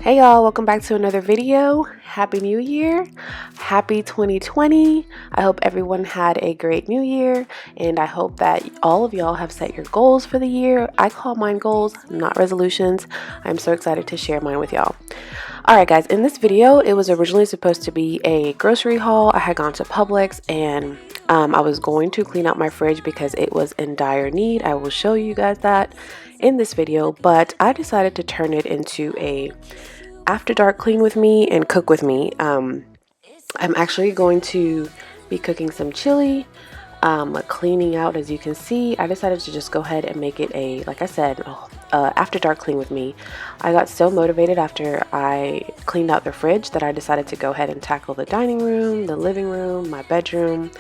Hey y'all, welcome back to another video. Happy New Year. Happy 2020. I hope everyone had a great new year, and I hope that all of y'all have set your goals for the year. I call mine goals, not resolutions. I'm so excited to share mine with y'all. Alright guys, in this video, it was originally supposed to be a grocery haul. I had gone to Publix and I was going to clean out my fridge because it was in dire need. I will show you guys that in this video, but I decided to turn it into a after dark clean with me and cook with me. I'm actually going to be cooking some chili, cleaning out. As you can see, I decided to just go ahead and make it a, like I said, after dark clean with me. I got so motivated after I cleaned out the fridge that I decided to go ahead and tackle the dining room, the living room, my bedroom,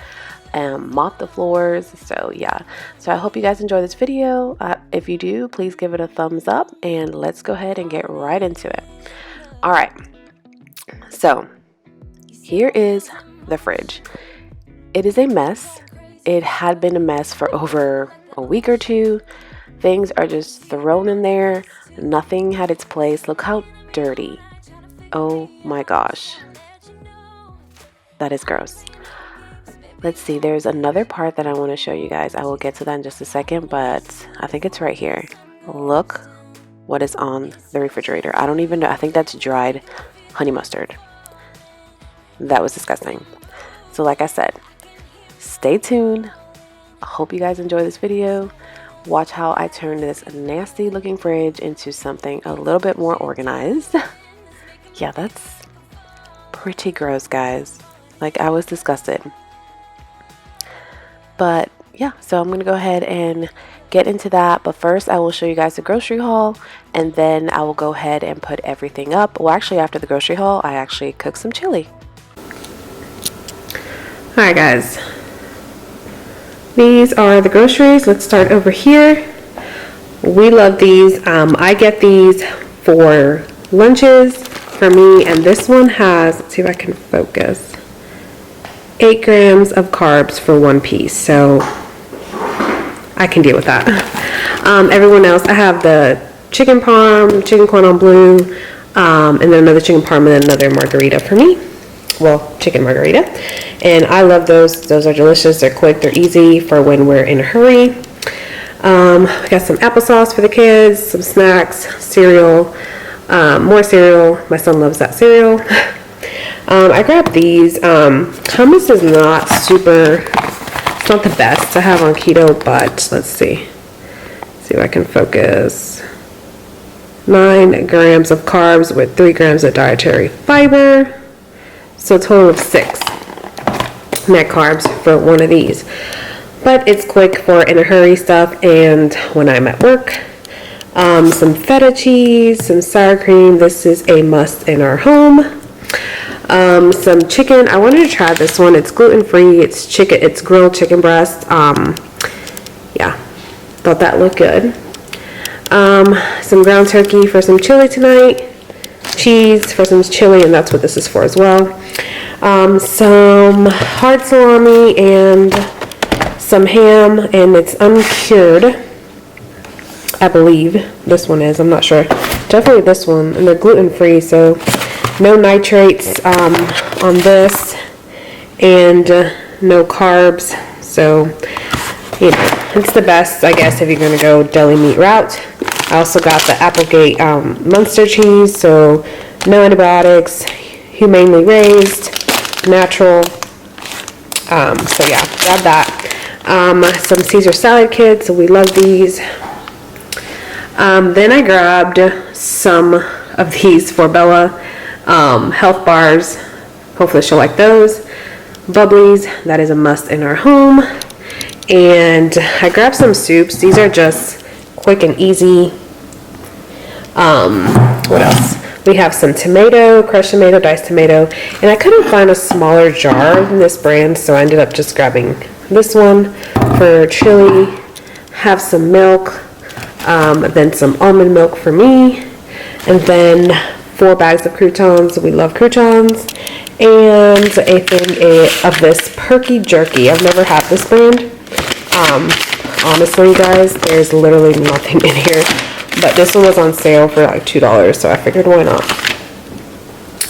and mop the floors. So yeah, so I hope you guys enjoy this video. If you do, please give it a thumbs up, and let's go ahead and get right into it. All right, so here is the fridge. It is a mess. It had been a mess for over a week or two. Things are just thrown in there. Nothing had its place. Look how dirty. Oh my gosh. That is gross. Let's see, there's another part that I want to show you guys. I will get to that in just a second, but I think it's right here. Look what is on the refrigerator. I don't even know. I think that's dried honey mustard. That was disgusting. So like I said, stay tuned. I hope you guys enjoy this video. Watch how I turn this nasty looking fridge into something a little bit more organized. Yeah, that's pretty gross, guys. Like, I was disgusted. But yeah, so I'm gonna go ahead and get into that, but first I will show you guys the grocery haul, and then I will go ahead and put everything up. Well, actually, after the grocery haul, I actually cooked some chili. Alright guys, these are the groceries. Let's start over here. We love these. I get these for lunches for me, and this one has, let's see if I can focus, 8 grams of carbs for one piece, so I can deal with that. Everyone else, I have the chicken parm, chicken cordon bleu, and then another chicken parm, and then another margarita for me. Well, chicken margarita. And I love those. Those are delicious. They're quick. They're easy for when we're in a hurry. We got some applesauce for the kids, some snacks, cereal, more cereal. My son loves that cereal. I grabbed these. Hummus is not super, it's not the best to have on keto, but let's see if I can focus. 9 grams of carbs with 3 grams of dietary fiber, so a total of 6 net carbs for one of these. But it's quick for in a hurry stuff and when I'm at work. Some feta cheese, some sour cream. This is a must in our home. Some chicken. I wanted to try this one. It's gluten-free. It's chicken. It's grilled chicken breast. Yeah, thought that looked good. Some ground turkey for some chili tonight. Cheese for some chili, and that's what this is for as well. Some hard salami and some ham, and it's uncured. I believe this one is. I'm not sure. Definitely this one, and they're gluten-free, so no nitrates on this, and no carbs. So, you know, it's the best, I guess, if you're going to go deli meat route. I also got the Applegate Munster cheese, so no antibiotics, humanely raised, natural. So yeah, grab that. Some Caesar salad kits, so we love these. Then I grabbed some of these for Bella. Health bars, hopefully she'll like those. Bubblies, that is a must in our home. And I grabbed some soups. These are just quick and easy. What else? We have some tomato, crushed tomato, diced tomato, and I couldn't find a smaller jar in this brand, so I ended up just grabbing this one for chili. Have some milk, then some almond milk for me, and then 4 bags of croutons. We love croutons. And a thing of this perky jerky. I've never had this brand. Honestly, guys, there's literally nothing in here. But this one was on sale for like $2, so I figured why not.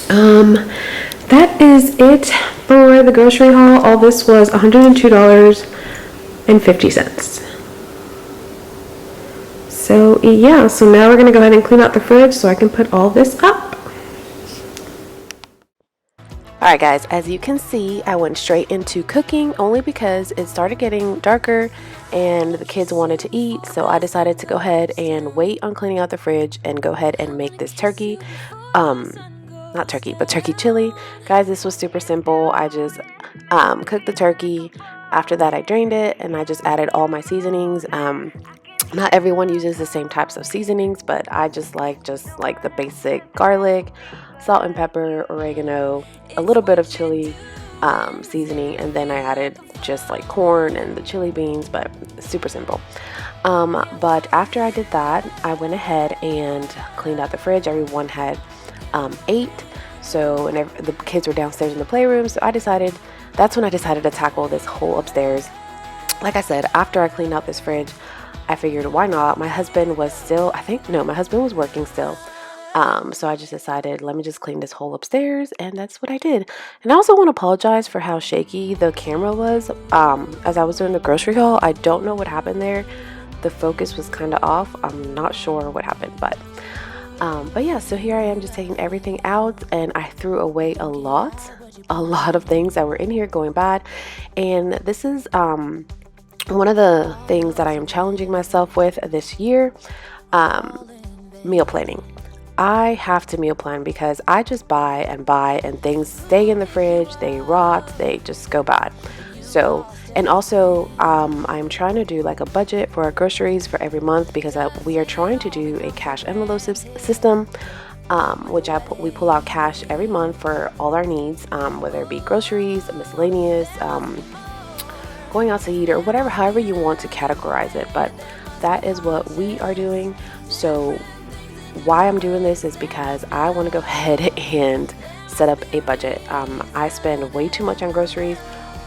That is it for the grocery haul. All this was $102.50. So yeah, so now we're gonna go ahead and clean out the fridge so I can put all this up. Alright guys, as you can see, I went straight into cooking only because it started getting darker and the kids wanted to eat, so I decided to go ahead and wait on cleaning out the fridge and go ahead and make this turkey. Not turkey, but turkey chili. Guys, this was super simple. I just cooked the turkey. After that, I drained it and I just added all my seasonings. Not everyone uses the same types of seasonings, but I just like the basic garlic, salt and pepper, oregano, a little bit of chili seasoning, and then I added just like corn and the chili beans, but super simple. But after I did that, I went ahead and cleaned out the fridge. Everyone had ate, so and the kids were downstairs in the playroom, so that's when I decided to tackle this whole upstairs. Like I said, after I cleaned out this fridge, I figured why not. My husband was working still. So I just decided, let me just clean this whole upstairs, and that's what I did. And I also want to apologize for how shaky the camera was as I was doing the grocery haul. I don't know what happened there. The focus was kind of off. I'm not sure what happened, but yeah, so here I am just taking everything out, and I threw away a lot of things that were in here going bad. And this is one of the things that I am challenging myself with this year, meal planning. I have to meal plan because I just buy and things stay in the fridge, they rot, they just go bad. So, and also I'm trying to do like a budget for our groceries for every month because we are trying to do a cash envelope system, which we pull out cash every month for all our needs, whether it be groceries, miscellaneous, going out to eat, or whatever, however you want to categorize it. But that is what we are doing. So why I'm doing this is because I want to go ahead and set up a budget. I spend way too much on groceries.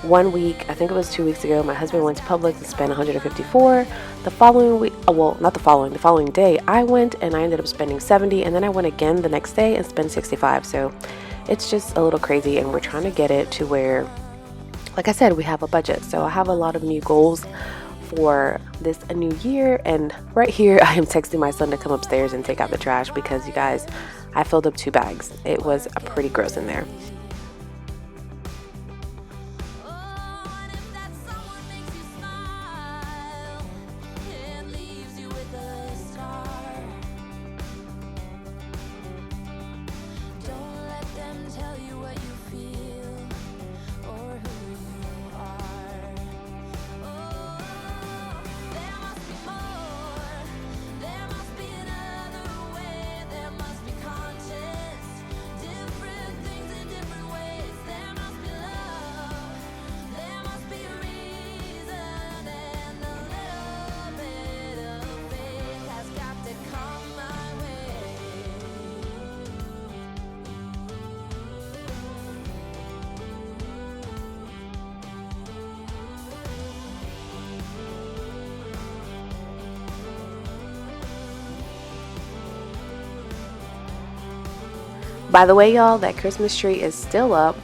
One week, I think it was 2 weeks ago, my husband went to Publix and spent $154. The following week, the following day, I went and I ended up spending $70, and then I went again the next day and spent $65. So it's just a little crazy, and we're trying to get it to where, like I said, we have a budget. So I have a lot of new goals for this a new year, and right here I am texting my son to come upstairs and take out the trash because, you guys, I filled up 2 bags. It was pretty gross in there. By the way, y'all, that Christmas tree is still up.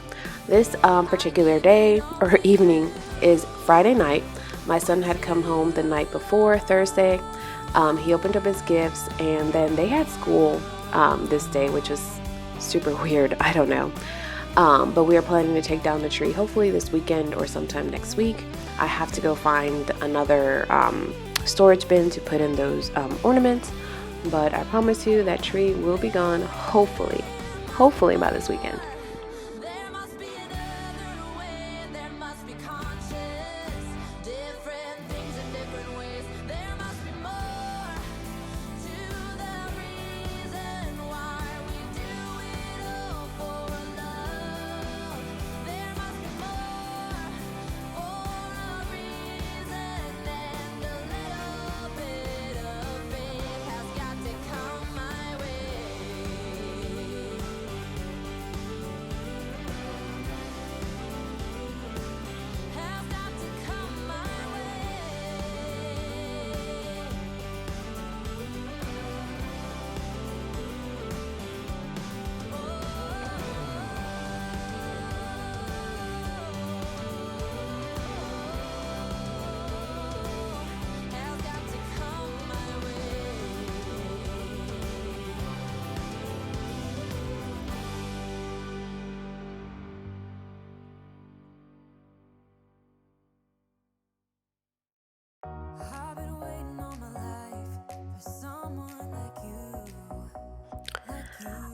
This particular day or evening is Friday night. My son had come home the night before, Thursday. He opened up his gifts, and then they had school this day, which is super weird. I don't know. But we are planning to take down the tree hopefully this weekend or sometime next week. I have to go find another storage bin to put in those ornaments. But I promise you that tree will be gone hopefully by this weekend.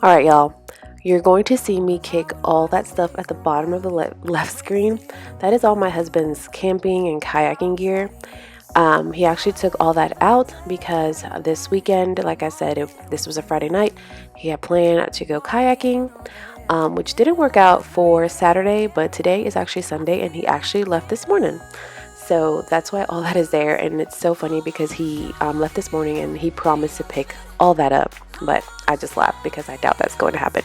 All right, y'all. You're going to see me kick all that stuff at the bottom of the left screen. That is all my husband's camping and kayaking gear. He actually took all that out because this weekend, like I said, this was a Friday night, he had planned to go kayaking, which didn't work out for Saturday, but today is actually Sunday and he actually left this morning. So that's why all that is there. And it's so funny because he left this morning and he promised to pick all that up, but I just laughed because I doubt that's going to happen.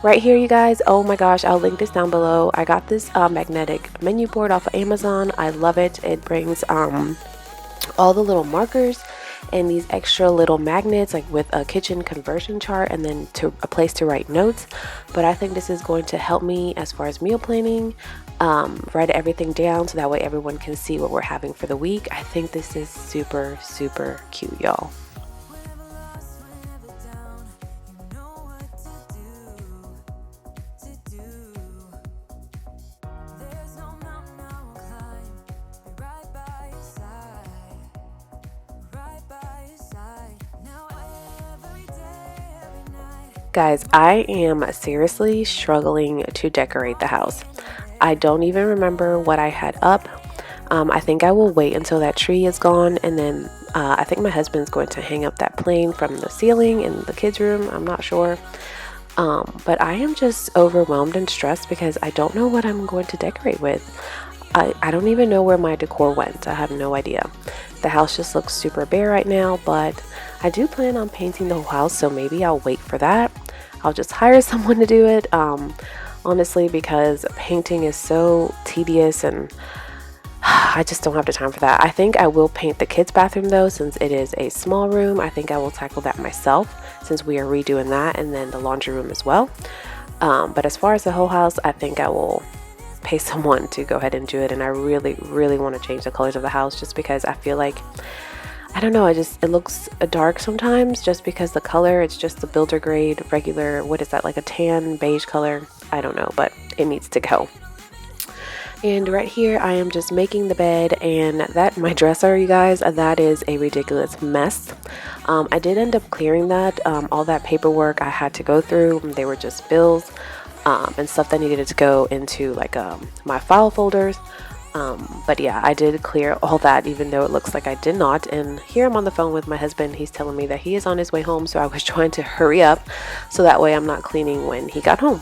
Right here, you guys, oh my gosh, I'll link this down below. I got this magnetic menu board off of Amazon. I love it. It brings all the little markers and these extra little magnets, like with a kitchen conversion chart and then to a place to write notes. But I think this is going to help me as far as meal planning, write everything down so that way everyone can see what we're having for the week. I think this is super, super cute, y'all. Guys, I am seriously struggling to decorate the house. I don't even remember what I had up. I think I will wait until that tree is gone, and then I think my husband's going to hang up that plane from the ceiling in the kids' room. I'm not sure. But I am just overwhelmed and stressed because I don't know what I'm going to decorate with. I don't even know where my decor went. I have no idea. The house just looks super bare right now, but I do plan on painting the whole house, so maybe I'll wait for that. I'll just hire someone to do it, honestly, because painting is so tedious and I just don't have the time for that. I think I will paint the kids' bathroom though, since it is a small room. I think I will tackle that myself since we are redoing that, and then the laundry room as well. But as far as the whole house, I think I will pay someone to go ahead and do it. And I really, really want to change the colors of the house just because I feel like, I don't know, it looks dark sometimes just because the color, it's just the builder grade, regular, what is that, like a tan beige color? I don't know, but it needs to go. And right here, I am just making the bed, and that, my dresser, you guys, that is a ridiculous mess. I did end up clearing that, all that paperwork I had to go through. They were just bills and stuff that needed to go into like my file folders. But yeah, I did clear all that, even though it looks like I did not. And here I'm on the phone with my husband. He's telling me that he is on his way home, so I was trying to hurry up so that way I'm not cleaning when he got home.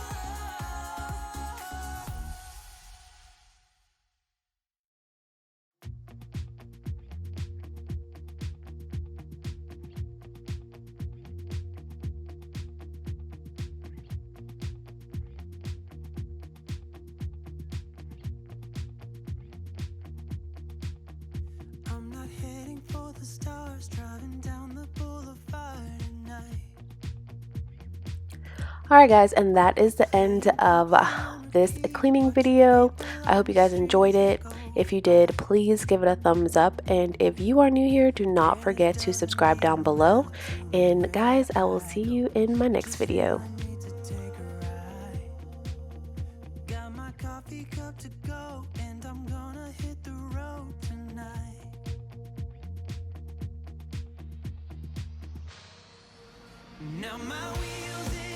Alright guys, and that is the end of this cleaning video. I hope you guys enjoyed it. If you did, please give it a thumbs up, and if you are new here, do not forget to subscribe down below. And guys, I will see you in my next video. Now my wheels